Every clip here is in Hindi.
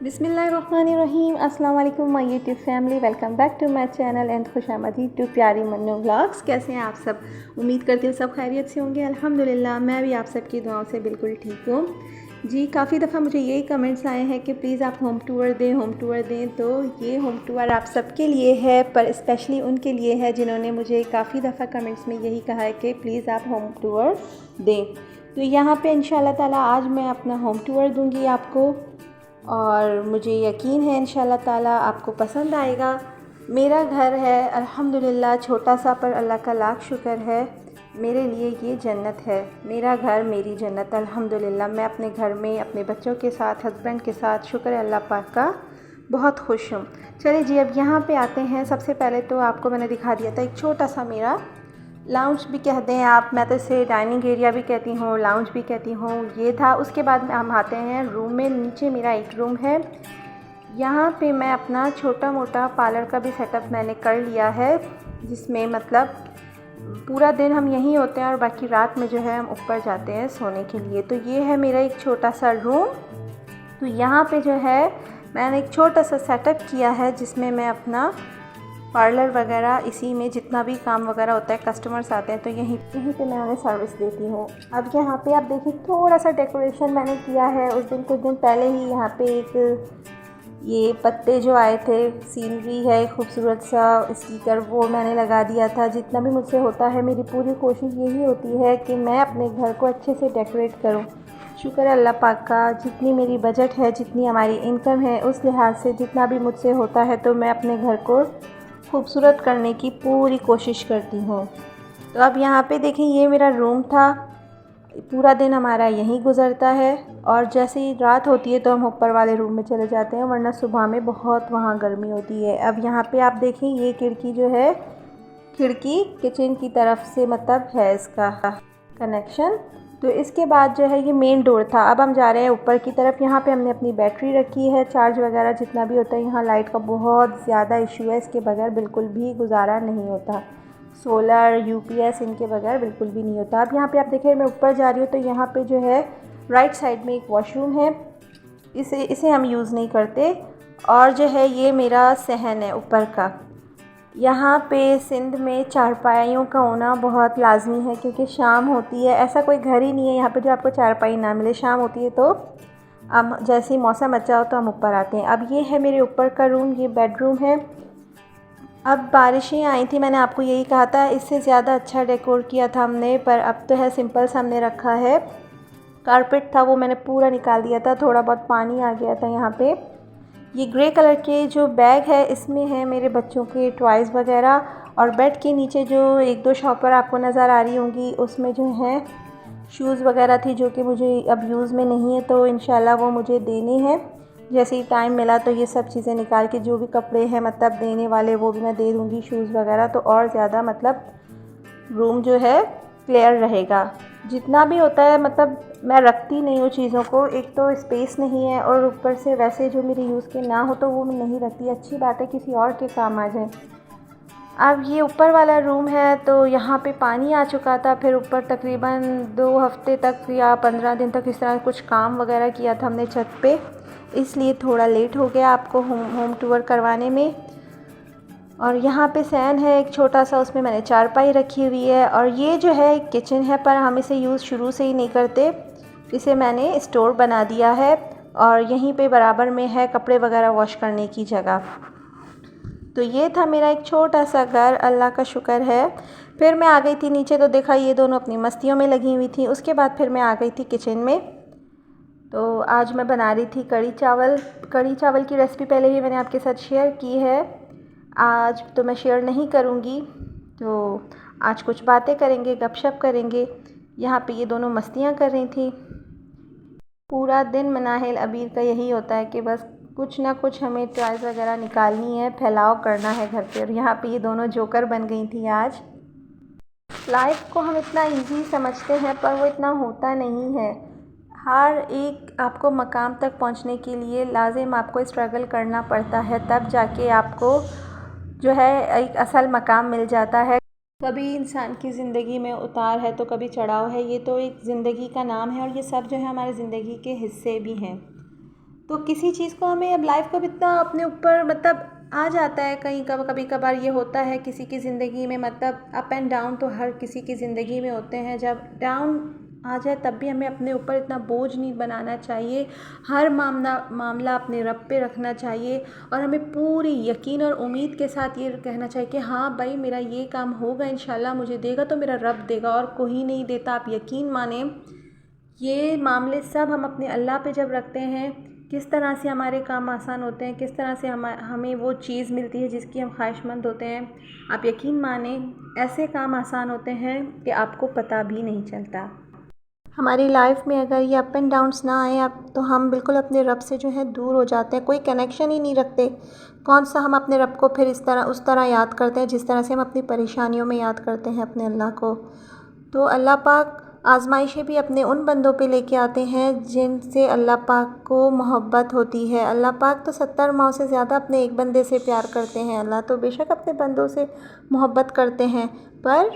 बिस्मिल्लाहिर्रहमानिर्रहीम। अस्सलाम वालेकुम my YouTube family, welcome back to my channel and खुशामदीद टू प्यारी मन्नू व्लॉग्स। कैसे हैं आप सब? उम्मीद करती हूँ सब खैरियत से होंगे। अल्हम्दुलिल्लाह मैं भी आप सबकी दुआओं से बिल्कुल ठीक हूँ जी। काफ़ी दफ़ा मुझे यही कमेंट्स आए हैं कि प्लीज़ आप होम टूर दें। तो ये होम टूर आप सबके लिए है, पर स्पेशली उनके लिए है जिन्होंने मुझे काफ़ी दफ़ा कमेंट्स में यही कहा है कि प्लीज़ आप होम टूर दें। तो यहाँ पे इंशाल्लाह ताला आज मैं अपना होम टूर दूँगी आपको, और मुझे यकीन है इंशाल्लाह ताला आपको पसंद आएगा। मेरा घर है अल्हम्दुलिल्लाह छोटा सा, पर अल्लाह का लाख शुक्र है, मेरे लिए ये जन्नत है। मेरा घर मेरी जन्नत अल्हम्दुलिल्लाह। मैं अपने घर में अपने बच्चों के साथ, हस्बैंड के साथ, शुक्र है अल्लाह पाक का, बहुत खुश हूँ। चलिए जी, अब यहाँ पे आते हैं। सबसे पहले तो आपको मैंने दिखा दिया था एक छोटा सा मेरा लाउंज भी कह दें आप, मैं तो इसे डाइनिंग एरिया भी कहती हूँ, लाउंज भी कहती हूँ, ये था। उसके बाद हम आते हैं रूम में। नीचे मेरा एक रूम है, यहाँ पे मैं अपना छोटा मोटा पार्लर का भी सेटअप मैंने कर लिया है, जिसमें मतलब पूरा दिन हम यहीं होते हैं और बाकी रात में जो है हम ऊपर जाते हैं सोने के लिए। तो ये है मेरा एक छोटा सा रूम। तो यहाँ पे जो है मैंने एक छोटा सा सेटअप किया है, जिसमें मैं अपना पार्लर वगैरह, इसी में जितना भी काम वगैरह होता है, कस्टमर्स आते हैं तो यहीं पे मैं उन्हें सर्विस देती हूँ। अब यहाँ पे आप देखिए थोड़ा सा डेकोरेशन मैंने किया है। उस दिन कुछ दिन पहले ही यहाँ पे एक ये पत्ते जो आए थे, सीनरी है खूबसूरत सा स्टिकर, वो मैंने लगा दिया था। जितना भी मुझसे होता है, मेरी पूरी कोशिश यही होती है कि मैं अपने घर को अच्छे से डेकोरेट करूँ। शुक्र है अल्लाह पाक का, जितनी मेरी बजट है, जितनी हमारी इनकम है, उस लिहाज से जितना भी मुझसे होता है तो मैं अपने घर को खूबसूरत करने की पूरी कोशिश करती हूँ। तो अब यहाँ पे देखें, ये मेरा रूम था। पूरा दिन हमारा यहीं गुज़रता है, और जैसे ही रात होती है तो हम ऊपर वाले रूम में चले जाते हैं, वरना सुबह में बहुत वहाँ गर्मी होती है। अब यहाँ पे आप देखें, ये खिड़की जो है, खिड़की किचन की तरफ से मतलब है इसका कनेक्शन। तो इसके बाद जो है ये मेन डोर था। अब हम जा रहे हैं ऊपर की तरफ। यहाँ पे हमने अपनी बैटरी रखी है, चार्ज वगैरह जितना भी होता है। यहाँ लाइट का बहुत ज़्यादा इशू है, इसके बगैर बिल्कुल भी गुजारा नहीं होता। सोलर, यूपीएस, इनके बगैर बिल्कुल भी नहीं होता। अब यहाँ पे आप देखिए, मैं ऊपर जा रही हूँ तो यहाँ पे जो है राइट साइड में एक वॉशरूम है, इसे हम यूज़ नहीं करते। और जो है ये मेरा सहन है ऊपर का। यहाँ पे सिंध में चारपाइयों का होना बहुत लाजमी है, क्योंकि शाम होती है, ऐसा कोई घर ही नहीं है यहाँ पे जो आपको चारपाई ना मिले। शाम होती है तो अब जैसे ही मौसम अच्छा हो तो हम ऊपर आते हैं। अब ये है मेरे ऊपर का रूम, ये बेडरूम है। अब बारिशें आई थी, मैंने आपको यही कहा था, इससे ज़्यादा अच्छा डेकोर किया था हमने, पर अब तो है सिंपल सा हमने रखा है। कारपेट था वो मैंने पूरा निकाल दिया था, थोड़ा बहुत पानी आ गया था यहाँ पे। ये ग्रे कलर के जो बैग है, इसमें है मेरे बच्चों के टॉयज़ वगैरह। और बेड के नीचे जो एक दो शॉपर आपको नज़र आ रही होंगी, उसमें जो है शूज़ वगैरह थी, जो कि मुझे अब यूज़ में नहीं है, तो इंशाल्लाह वो मुझे देने हैं। जैसे ही टाइम मिला तो ये सब चीज़ें निकाल के, जो भी कपड़े हैं मतलब देने वाले, वो भी मैं दे दूँगी, शूज़ वगैरह। तो और ज़्यादा मतलब रूम जो है क्लियर रहेगा। जितना भी होता है मतलब मैं रखती नहीं हूँ चीज़ों को, एक तो स्पेस नहीं है, और ऊपर से वैसे जो मेरी यूज़ के ना हो तो वो मैं नहीं रखती। अच्छी बात है किसी और के काम आ जाए। अब ये ऊपर वाला रूम है, तो यहाँ पे पानी आ चुका था। फिर ऊपर तकरीबन 2 हफ्ते तक या 15 दिन तक इस तरह कुछ काम वगैरह किया था हमने छत पे, इसलिए थोड़ा लेट हो गया आपको होम टूर करवाने में। और यहाँ पे सैन है एक छोटा सा, उसमें मैंने चारपाई रखी हुई है। और ये जो है एक किचन है, पर हम इसे यूज़ शुरू से ही नहीं करते, इसे मैंने स्टोर बना दिया है। और यहीं पे बराबर में है कपड़े वगैरह वॉश करने की जगह। तो ये था मेरा एक छोटा सा घर, अल्लाह का शुक्र है। फिर मैं आ गई थी नीचे, तो देखा ये दोनों अपनी मस्तियों में लगी हुई थी। उसके बाद फिर मैं आ गई थी किचन में। तो आज मैं बना रही थी कढ़ी चावल। कढ़ी चावल की रेसिपी पहले ही मैंने आपके साथ शेयर की है, आज तो मैं शेयर नहीं करूँगी। तो आज कुछ बातें करेंगे, गपशप करेंगे। यहाँ पे ये दोनों मस्तियाँ कर रही थी। पूरा दिन मनाहिल अबीर का यही होता है कि बस कुछ ना कुछ हमें टॉयज़ वगैरह निकालनी है, फैलाव करना है घर पे। और यहाँ पे ये दोनों जोकर बन गई थी आज। लाइफ को हम इतना इजी समझते हैं, पर वो इतना होता नहीं है। हर एक आपको मकाम तक पहुँचने के लिए लाजिम आपको स्ट्रगल करना पड़ता है, तब जाके आपको जो है एक असल मकाम मिल जाता है। कभी इंसान की ज़िंदगी में उतार है तो कभी चढ़ाव है, ये तो एक ज़िंदगी का नाम है, और ये सब जो है हमारे ज़िंदगी के हिस्से भी हैं। तो किसी चीज़ को हमें अब लाइफ को इतना अपने ऊपर मतलब आ जाता है, कभी कभार ये होता है किसी की ज़िंदगी में, मतलब अप एंड डाउन तो हर किसी की ज़िंदगी में होते हैं। जब डाउन आ जाए तब भी हमें अपने ऊपर इतना बोझ नहीं बनाना चाहिए। हर मामला अपने रब पे रखना चाहिए और हमें पूरी यकीन और उम्मीद के साथ ये कहना चाहिए कि हाँ भाई मेरा ये काम होगा, इंशाल्लाह मुझे देगा तो मेरा रब देगा और कोई नहीं देता। आप यकीन माने ये मामले सब हम अपने अल्लाह पे जब रखते हैं, किस तरह से हमारे काम आसान होते हैं, किस तरह से हमें वो चीज़ मिलती है जिसकी हम ख्वाहिशमंद होते हैं। आप यकीन माने ऐसे काम आसान होते हैं कि आपको पता भी नहीं चलता। हमारी लाइफ में अगर ये अप एंड डाउन्स ना आए अब तो हम बिल्कुल अपने रब से जो है दूर हो जाते हैं, कोई कनेक्शन ही नहीं रखते। कौन सा हम अपने रब को फिर इस तरह उस तरह याद करते हैं जिस तरह से हम अपनी परेशानियों में याद करते हैं अपने अल्लाह को। तो अल्लाह पाक आज़माइशें भी अपने उन बंदों पे लेके आते हैं जिनसे अल्लाह पाक को मोहब्बत होती है। अल्लाह पाक तो 70 माओं से ज़्यादा अपने एक बंदे से प्यार करते हैं। अल्लाह तो बेशक अपने बंदों से मोहब्बत करते हैं, पर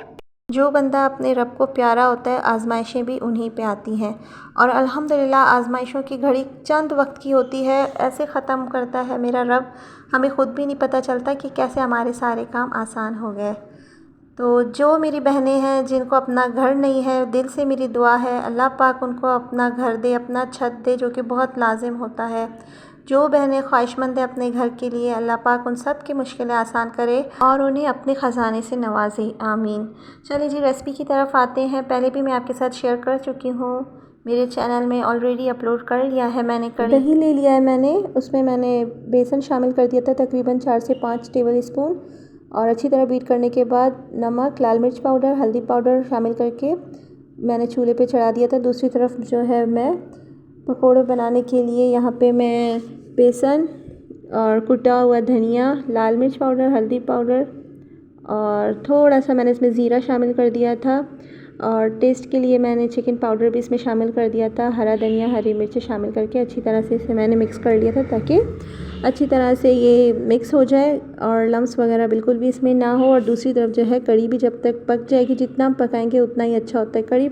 जो बंदा अपने रब को प्यारा होता है आज़माइशें भी उन्हीं पे आती हैं। और अल्हम्दुलिल्लाह आज़माइशों की घड़ी चंद वक्त की होती है, ऐसे ख़त्म करता है मेरा रब, हमें ख़ुद भी नहीं पता चलता कि कैसे हमारे सारे काम आसान हो गए। तो जो मेरी बहनें हैं जिनको अपना घर नहीं है, दिल से मेरी दुआ है अल्लाह पाक उनको अपना घर दे, अपना छत दे, जो कि बहुत लाजिम होता है। जो बहनें ख्वाहिशमंद है अपने घर के लिए, अल्लाह पाक उन सब की मुश्किलें आसान करे और उन्हें अपने ख़जाने से नवाजे, आमीन। चलिए जी रेसिपी की तरफ आते हैं। पहले भी मैं आपके साथ शेयर कर चुकी हूँ, मेरे चैनल में ऑलरेडी अपलोड कर लिया है मैंने। दही ले लिया है मैंने, उसमें मैंने बेसन शामिल कर दिया था तकरीबन 4 से 5 टेबल स्पून, और अच्छी तरह बीट करने के बाद नमक, लाल मिर्च पाउडर, हल्दी पाउडर शामिल करके मैंने चूल्हे पे चढ़ा दिया था। दूसरी तरफ जो है मैं पकौड़े बनाने के लिए यहाँ पे मैं बेसन और कुटा हुआ धनिया, लाल मिर्च पाउडर, हल्दी पाउडर और थोड़ा सा मैंने इसमें ज़ीरा शामिल कर दिया था, और टेस्ट के लिए मैंने चिकन पाउडर भी इसमें शामिल कर दिया था। हरा धनिया, हरी मिर्च शामिल करके अच्छी तरह से इसे मैंने मिक्स कर लिया था ताकि अच्छी तरह से ये मिक्स हो जाए और लम्स वगैरह बिल्कुल भी इसमें ना हो। और दूसरी तरफ जो है कड़ी भी जब तक पक जाएगी, जितना हम पकाएंगे उतना ही अच्छा होता है।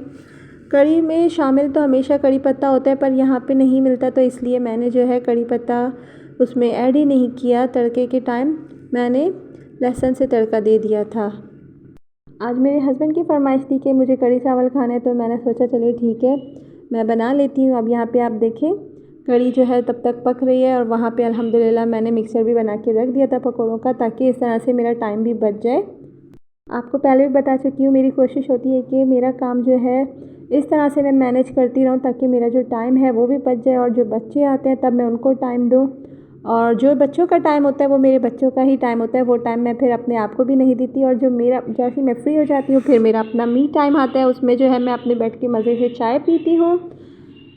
कड़ी में शामिल तो हमेशा कड़ी पत्ता होता है, पर यहाँ पे नहीं मिलता, तो इसलिए मैंने जो है कड़ी पत्ता उसमें ऐड ही नहीं किया। तड़के के टाइम मैंने लहसुन से तड़का दे दिया था। आज मेरे हस्बैंड की फरमाइश थी कि मुझे कड़ी चावल खाना है, तो मैंने सोचा चलिए ठीक है मैं बना लेती हूँ। अब यहाँ पे आप देखें कड़ी जो है तब तक पक रही है, और वहाँ पे अल्हम्दुलिल्लाह मैंने मिक्सर भी बना के रख दिया था पकौड़ों का, ताकि इस तरह से मेरा टाइम भी बच जाए। आपको पहले भी बता चुकी हूँ, मेरी कोशिश होती है कि मेरा काम जो है इस तरह से मैं मैनेज करती रहूँ ताकि मेरा जो टाइम है वो भी बच जाए, और जो बच्चे आते हैं तब मैं उनको टाइम दूँ, और जो बच्चों का टाइम होता है वो मेरे बच्चों का ही टाइम होता है। वो टाइम मैं फिर अपने आप को भी नहीं देती, और जो मेरा जैसे मैं फ्री हो जाती हूँ फिर मेरा अपना मी टाइम आता है, उसमें जो है मैं अपने बैठ के मज़े से चाय पीती हूँ।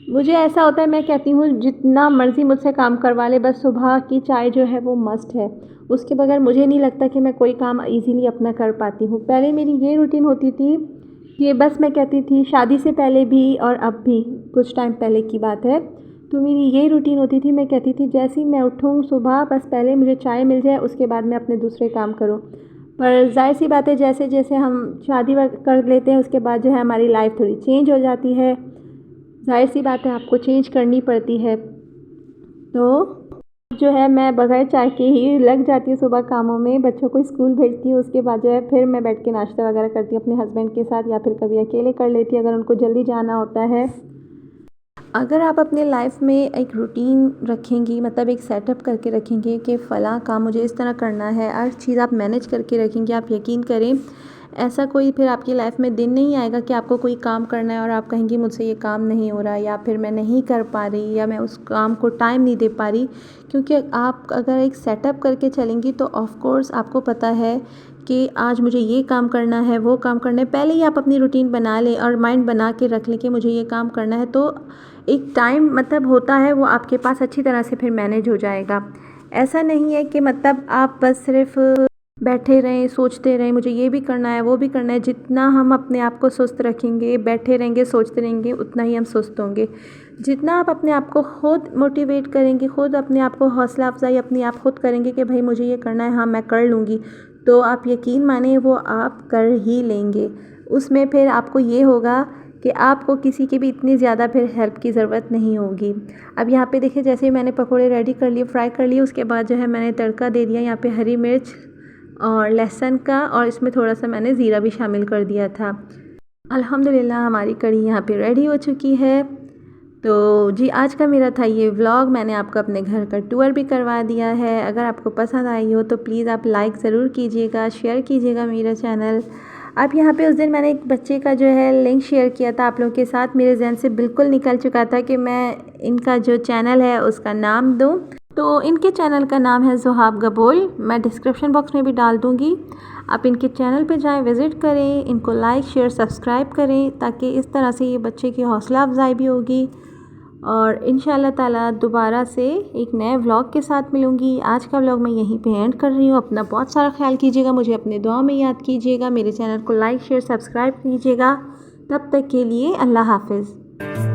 मुझे ऐसा होता है, मैं कहती हूँ जितना मर्ज़ी मुझसे काम करवा ले, बस सुबह की चाय जो है वो मस्ट है। उसके बगैर मुझे नहीं लगता कि मैं कोई काम इजीली अपना कर पाती हूँ। पहले मेरी ये रूटीन होती थी कि बस मैं कहती थी, शादी से पहले भी और अब भी, कुछ टाइम पहले की बात है, तो मेरी यही रूटीन होती थी। मैं कहती थी जैसे ही मैं उठूँ सुबह बस पहले मुझे चाय मिल जाए, उसके बाद मैं अपने दूसरे काम करूँ। पर ज़ाहिर सी बात है जैसे जैसे हम शादी कर लेते हैं उसके बाद जो है हमारी लाइफ थोड़ी चेंज हो जाती है। ज़ाहिर सी बात है आपको चेंज करनी पड़ती है। तो जो है मैं बगैर चाय के ही लग जाती हूँ सुबह कामों में, बच्चों को स्कूल भेजती हूँ, उसके बाद जो है फिर मैं बैठ के नाश्ता वगैरह करती हूँ अपने हस्बैंड के साथ, या फिर कभी अकेले कर लेती हूँ अगर उनको जल्दी जाना होता है। अगर आप अपने लाइफ में एक रूटीन रखेंगी, मतलब एक सेटअप करके रखेंगे कि फ़लाँ काम मुझे इस तरह करना है, हर चीज़ आप मैनेज करके रखेंगे, आप यकीन करें ऐसा कोई फिर आपकी लाइफ में दिन नहीं आएगा कि आपको कोई काम करना है और आप कहेंगी मुझसे ये काम नहीं हो रहा, या फिर मैं नहीं कर पा रही, या मैं उस काम को टाइम नहीं दे पा रही। क्योंकि आप अगर एक सेटअप करके चलेंगी तो ऑफ़ कोर्स आपको पता है कि आज मुझे ये काम करना है, वो काम करना है। पहले ही आप अपनी रूटीन बना लें और माइंड बना के रख लें कि मुझे ये काम करना है, तो एक टाइम मतलब होता है वो आपके पास अच्छी तरह से फिर मैनेज हो जाएगा। ऐसा नहीं है कि मतलब आप बस सिर्फ बैठे रहें, सोचते रहें मुझे ये भी करना है, वो भी करना है। जितना हम अपने आप को सुस्त रखेंगे, बैठे रहेंगे, सोचते रहेंगे, उतना ही हम सुस्त होंगे। जितना आप अपने आप को खुद मोटिवेट करेंगे, खुद अपने आप को हौसला अफजाई अपने आप खुद करेंगे कि भाई मुझे ये करना है, हाँ मैं कर लूँगी, तो आप यकीन मानिए वो आप कर ही लेंगे। उसमें फिर आपको ये होगा कि आपको किसी की भी इतनी ज़्यादा फिर हेल्प की ज़रूरत नहीं होगी। अब यहाँ पे देखिए जैसे ही मैंने पकोड़े रेडी कर लिए, फ्राई कर लिए, उसके बाद जो है मैंने तड़का दे दिया यहाँ पे हरी मिर्च और लहसुन का, और इसमें थोड़ा सा मैंने ज़ीरा भी शामिल कर दिया था। अल्हम्दुलिल्लाह हमारी कढ़ी यहाँ पे रेडी हो चुकी है। तो जी आज का मेरा था ये व्लॉग, मैंने आपको अपने घर का टूर भी करवा दिया है। अगर आपको पसंद आई हो तो प्लीज़ आप लाइक ज़रूर कीजिएगा, शेयर कीजिएगा मेरा चैनल। अब यहाँ पे उस दिन मैंने एक बच्चे का जो है लिंक शेयर किया था आप लोगों के साथ, मेरे जहन से बिल्कुल निकल चुका था कि मैं इनका जो चैनल है उसका नाम दूँ। तो इनके चैनल का नाम है ज़ुहाब गबोल, मैं डिस्क्रिप्शन बॉक्स में भी डाल दूँगी। आप इनके चैनल पे जाएं, विज़िट करें, इनको लाइक शेयर सब्सक्राइब करें, ताकि इस तरह से ये बच्चे की हौसला अफजाई भी होगी। और इंशाल्लाह ताला दोबारा से एक नए व्लॉग के साथ मिलूँगी। आज का व्लॉग मैं यहीं पे एंड कर रही हूँ। अपना बहुत सारा ख्याल कीजिएगा, मुझे अपने दुआ में याद कीजिएगा, मेरे चैनल को लाइक शेयर सब्सक्राइब कीजिएगा। तब तक के लिए अल्लाह हाफ़िज़।